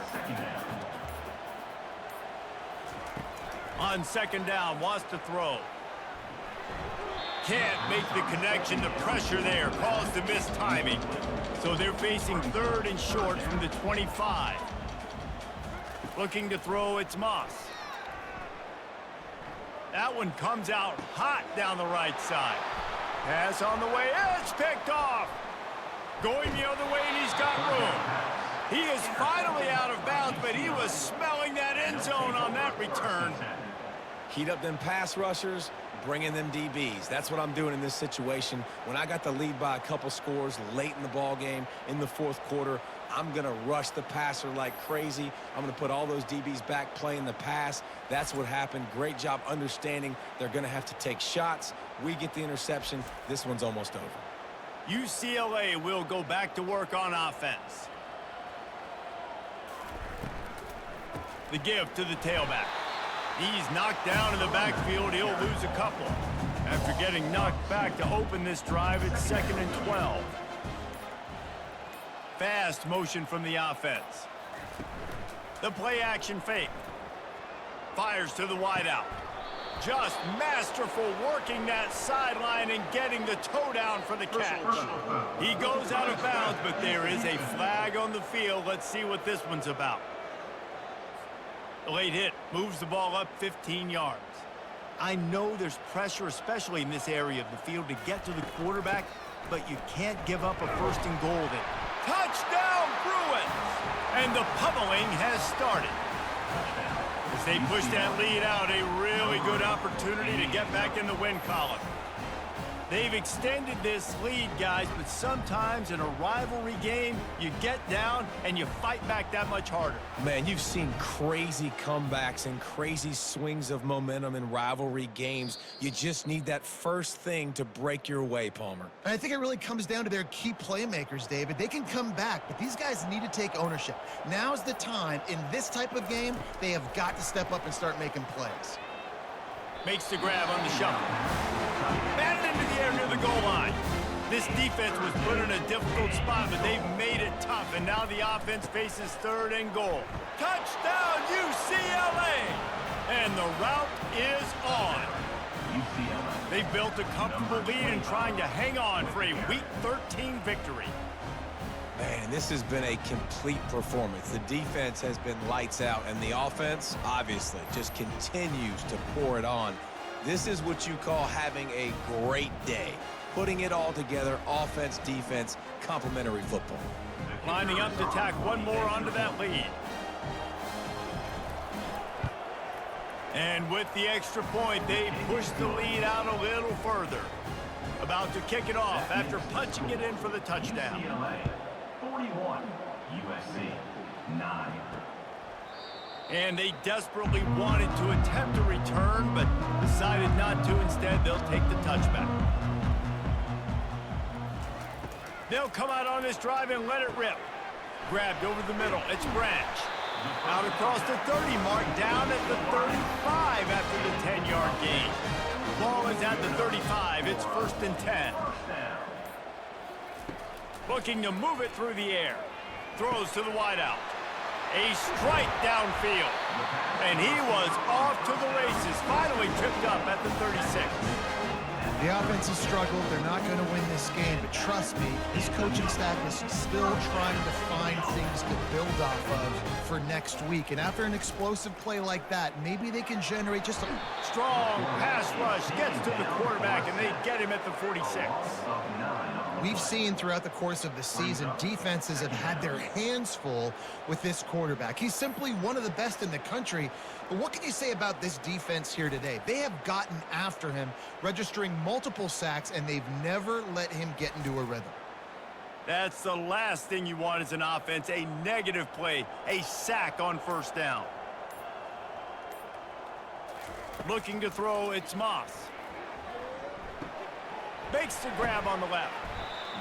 On 2nd down, wants to throw. Can't make the connection. The pressure there caused the missed timing. So they're facing 3rd and short from the 25. Looking to throw, it's Moss. That one comes out hot down the right side. Pass on the way. It's picked off. Going the other way, and he's got room. He is finally out of bounds, but he was smelling that end zone on that return. Heat up them pass rushers, bring in them DBs. That's what I'm doing in this situation. When I got the lead by a couple scores late in the ball game in the 4th quarter, I'm going to rush the passer like crazy. I'm going to put all those DBs back playing the pass. That's what happened. Great job understanding they're going to have to take shots. We get the interception. This one's almost over. UCLA will go back to work on offense. The give to the tailback. He's knocked down in the backfield. He'll lose a couple. After getting knocked back to open this drive, it's 2nd and 12. Fast motion from the offense. The play action fake. Fires to the wideout. Just masterful working that sideline and getting the toe down for the catch. He goes out of bounds, but there is a flag on the field. Let's see what this one's about. The late hit moves the ball up 15 yards. I know there's pressure, especially in this area of the field, to get to the quarterback, but you can't give up a 1st and goal there. Touchdown, Bruins! And the pummeling has started. As they push that lead out, a really good opportunity to get back in the win column. They've extended this lead, guys, but sometimes in a rivalry game, you get down and you fight back that much harder. Man, you've seen crazy comebacks and crazy swings of momentum in rivalry games. You just need that first thing to break your way, Palmer. And I think it really comes down to their key playmakers, David. They can come back, but these guys need to take ownership. Now's the time. In this type of game, they have got to step up and start making plays. Makes the grab on the shuffle. Batted into the air near the goal line. This defense was put in a difficult spot, but they've made it tough, and now the offense faces third and goal. Touchdown, UCLA! And the route is on. UCLA. They built a comfortable lead and trying to hang on for a Week 13 victory. Man, this has been a complete performance. The defense has been lights out, and the offense, obviously, just continues to pour it on. This is what you call having a great day. Putting it all together, offense, defense, complementary football. Lining up to tack one more onto that lead. And with the extra point, they push the lead out a little further. About to kick it off after punching it in for the touchdown. UCLA 41, USC 9. And they desperately wanted to attempt a return, but decided not to. Instead, they'll take the touchback. They'll come out on this drive and let it rip. Grabbed over the middle. It's Branch. Out across the 30 mark, down at the 35 after the 10-yard gain. Ball is at the 35. It's 1st and 10. Looking to move it through the air. Throws to the wideout. A strike downfield. And he was off to the races. Finally tripped up at the 36. The offense has struggled. They're not going to win this game. But trust me, this coaching staff is still trying to find things to build off of for next week. And after an explosive play like that, maybe they can generate just a strong pass rush. Gets to the quarterback, and they get him at the 46. We've seen throughout the course of the season, defenses have had their hands full with this quarterback. He's simply one of the best in the country. But what can you say about this defense here today? They have gotten after him, registering multiple sacks, and they've never let him get into a rhythm. That's the last thing you want as an offense, a negative play, a sack on 1st down. Looking to throw, it's Moss. Makes the grab on the left.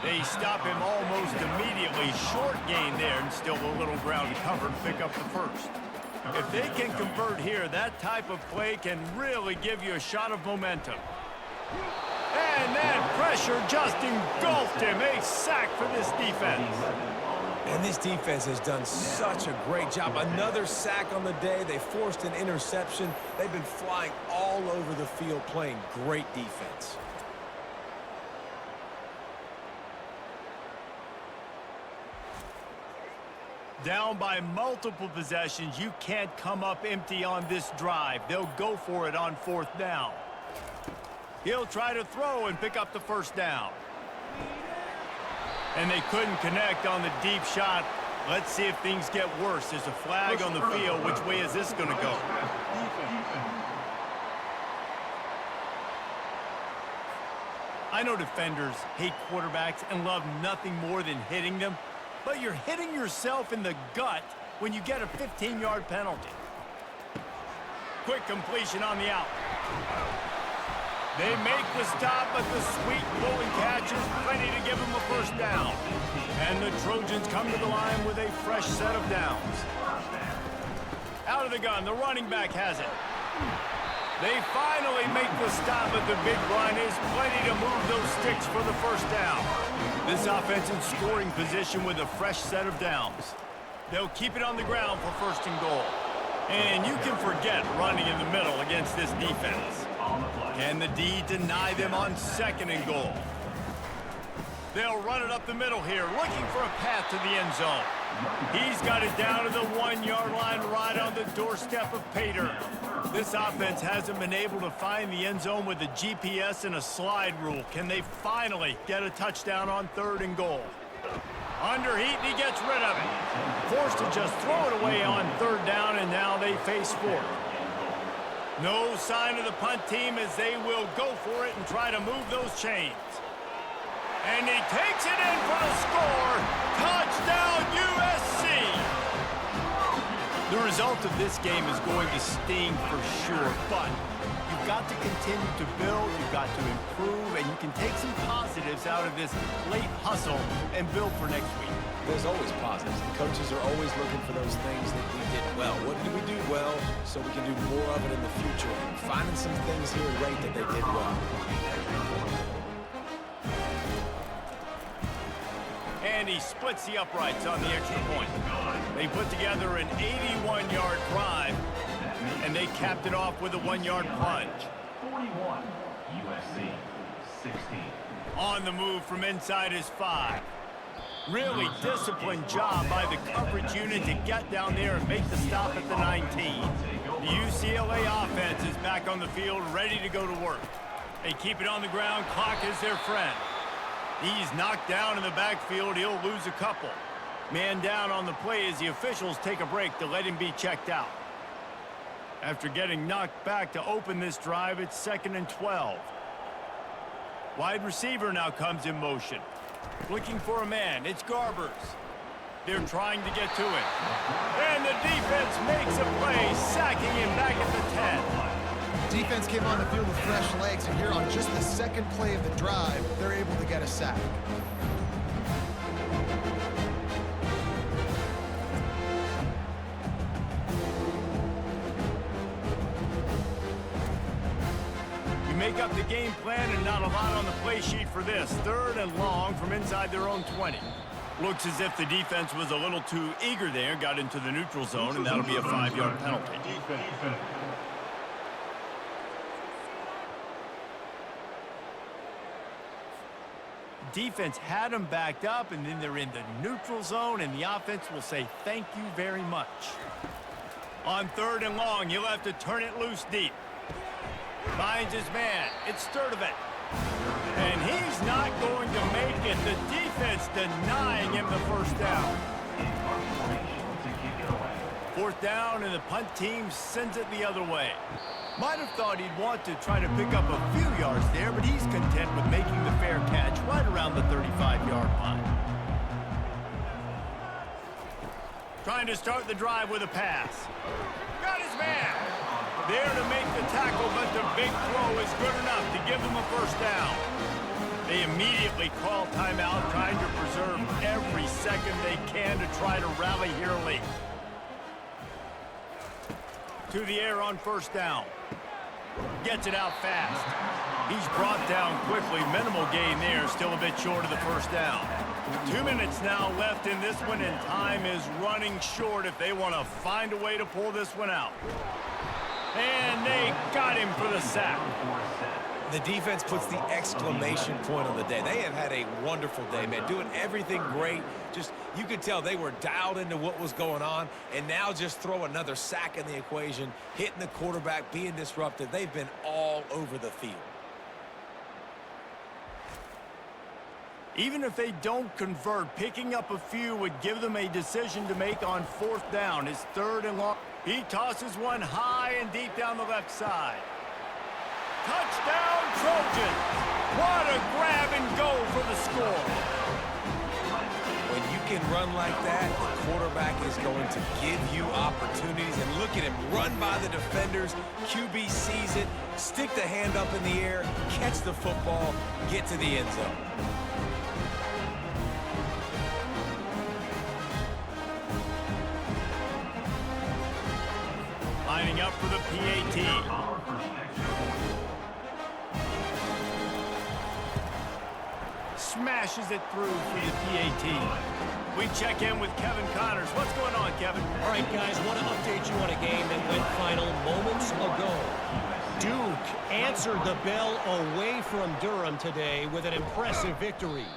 They stop him almost immediately. Short gain there, and still a little ground to cover to pick up the 1st. If they can convert here, that type of play can really give you a shot of momentum. And that pressure just engulfed him. A sack for this defense. And this defense has done such a great job. Another sack on the day. They forced an interception. They've been flying all over the field, playing great defense. Down by multiple possessions, you can't come up empty on this drive. They'll go for it on 4th down. He'll try to throw and pick up the 1st down. And they couldn't connect on the deep shot. Let's see if things get worse. There's a flag on the field. Which way is this going to go? I know defenders hate quarterbacks and love nothing more than hitting them. But you're hitting yourself in the gut when you get a 15-yard penalty. Quick completion on the out. They make the stop, but the sweet blowing catch is plenty to give them a 1st down. And the Trojans come to the line with a fresh set of downs. Out of the gun, the running back has it. They finally make the stop, but the big run is plenty to move those sticks for the 1st down. This offense in scoring position with a fresh set of downs. They'll keep it on the ground for 1st and goal. And you can forget running in the middle against this defense. Can the D deny them on 2nd and goal? They'll run it up the middle here, looking for a path to the end zone. He's got it down to the 1-yard line right on the doorstep of Pater. This offense hasn't been able to find the end zone with a GPS and a slide rule. Can they finally get a touchdown on 3rd and goal? Under heat, and he gets rid of it. Forced to just throw it away on 3rd down, and now they face 4th. No sign of the punt team as they will go for it and try to move those chains. And he takes it in for the score. Touchdown, USC! The result of this game is going to sting for sure, but you've got to continue to build, you've got to improve, and you can take some positives out of this late hustle and build for next week. There's always positives. The coaches are always looking for those things that we did well. What did we do well so we can do more of it in the future? And finding some things here late that they did well. And he splits the uprights on the extra point. They put together an 81-yard drive, and they capped it off with a 1-yard plunge. 41, USC 16. On the move from inside his 5. Really disciplined job by the coverage unit to get down there and make the stop at the 19. The UCLA offense is back on the field, ready to go to work. They keep it on the ground. Clock is their friend. He's knocked down in the backfield. He'll lose a couple. Man down on the play as the officials take a break to let him be checked out. After getting knocked back to open this drive, it's 2nd and 12. Wide receiver now comes in motion. Looking for a man. It's Garbers. They're trying to get to it. And the defense makes a play, sacking him back at the 10. Defense came on the field with fresh legs, and here on just the second play of the drive, they're able to get a sack. Make up the game plan and not a lot on the play sheet for this. 3rd and long from inside their own 20. Looks as if the defense was a little too eager there, got into the neutral zone, and that'll be a 5-yard penalty. Defense had them backed up, and then they're in the neutral zone, and the offense will say thank you very much. On 3rd and long, he'll have to turn it loose deep. Finds his man. It's Sturdivant. And he's not going to make it. The defense denying him the first down. 4th down, and the punt team sends it the other way. Might have thought he'd want to try to pick up a few yards there, but he's content with making the fair catch right around the 35-yard line. Trying to start the drive with a pass. Got his man. There to make the tackle, but the big throw is good enough to give them a first down. They immediately call timeout, trying to preserve every second they can to try to rally here late. To the air on 1st down. Gets it out fast. He's brought down quickly. Minimal gain there, still a bit short of the first down. 2 minutes now left in this one, and time is running short if they want to find a way to pull this one out. And they got him for the sack. The defense puts the exclamation point on the day. They have had a wonderful day, man, doing everything great. Just, you could tell they were dialed into what was going on, and now just throw another sack in the equation, hitting the quarterback, being disruptive. They've been all over the field. Even if they don't convert, picking up a few would give them a decision to make on 4th down. It's 3rd and long. He tosses one high and deep down the left side. Touchdown, Trojans! What a grab and go for the score. When you can run like that, the quarterback is going to give you opportunities. And look at him run by the defenders. QB sees it, stick the hand up in the air, catch the football, get to the end zone. Lining up for the PAT. Smashes it through for the PAT. We check in with Kevin Connors. What's going on, Kevin? All right, guys, want to update you on a game that went final moments ago. Duke answered the bell away from Durham today with an impressive victory.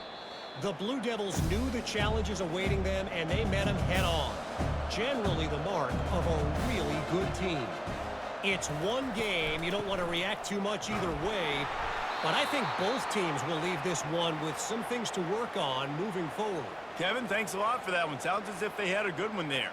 The Blue Devils knew the challenges awaiting them, and they met them head-on. Generally the mark of a really good team. It's one game. You don't want to react too much either way, but I think both teams will leave this one with some things to work on moving forward. Kevin, thanks a lot for that one. Sounds as if they had a good one there.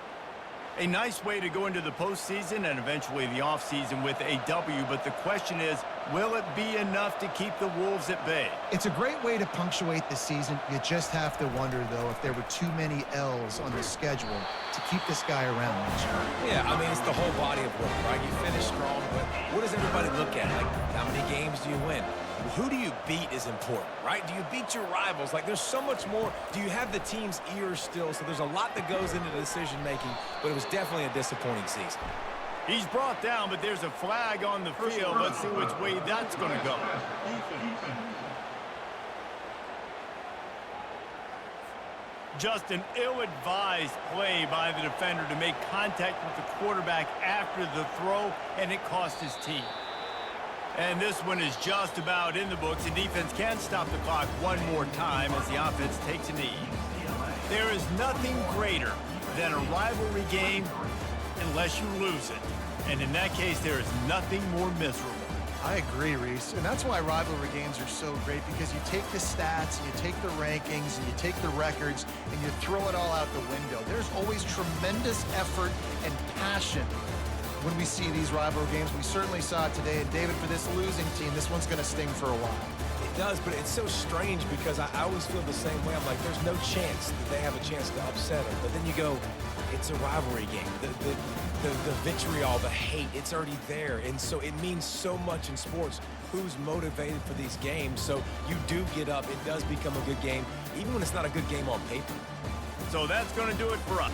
A nice way to go into the postseason and eventually the offseason with a W, but the question is, will it be enough to keep the Wolves at bay? It's a great way to punctuate the season. You just have to wonder, though, if there were too many L's on the schedule to keep this guy around next year. Yeah, I mean, it's the whole body of work, right? You finish strong, but what does everybody look at? Like, how many games do you win? Who do you beat is important, right? Do you beat your rivals? Like, there's so much more. Do you have the team's ears still? So there's a lot that goes into the decision-making, but it was definitely a disappointing season. He's brought down, but there's a flag on the field. Let's see which way that's going to go. Just an ill-advised play by the defender to make contact with the quarterback after the throw, and it cost his team. And this one is just about in the books. The defense can stop the clock one more time as the offense takes a knee. There is nothing greater than a rivalry game unless you lose it. And in that case, there is nothing more miserable. I agree, Reese. And that's why rivalry games are so great, because you take the stats, you take the rankings, and you take the records, and you throw it all out the window. There's always tremendous effort and passion when we see these rivalry games. We certainly saw it today. And David, for this losing team, this one's going to sting for a while. It does, but it's so strange because I always feel the same way. I'm like, there's no chance that they have a chance to upset them. But then you go, it's a rivalry game. The vitriol, the hate, it's already there. And so it means so much in sports. Who's motivated for these games? So you do get up. It does become a good game, even when it's not a good game on paper. So that's going to do it for us.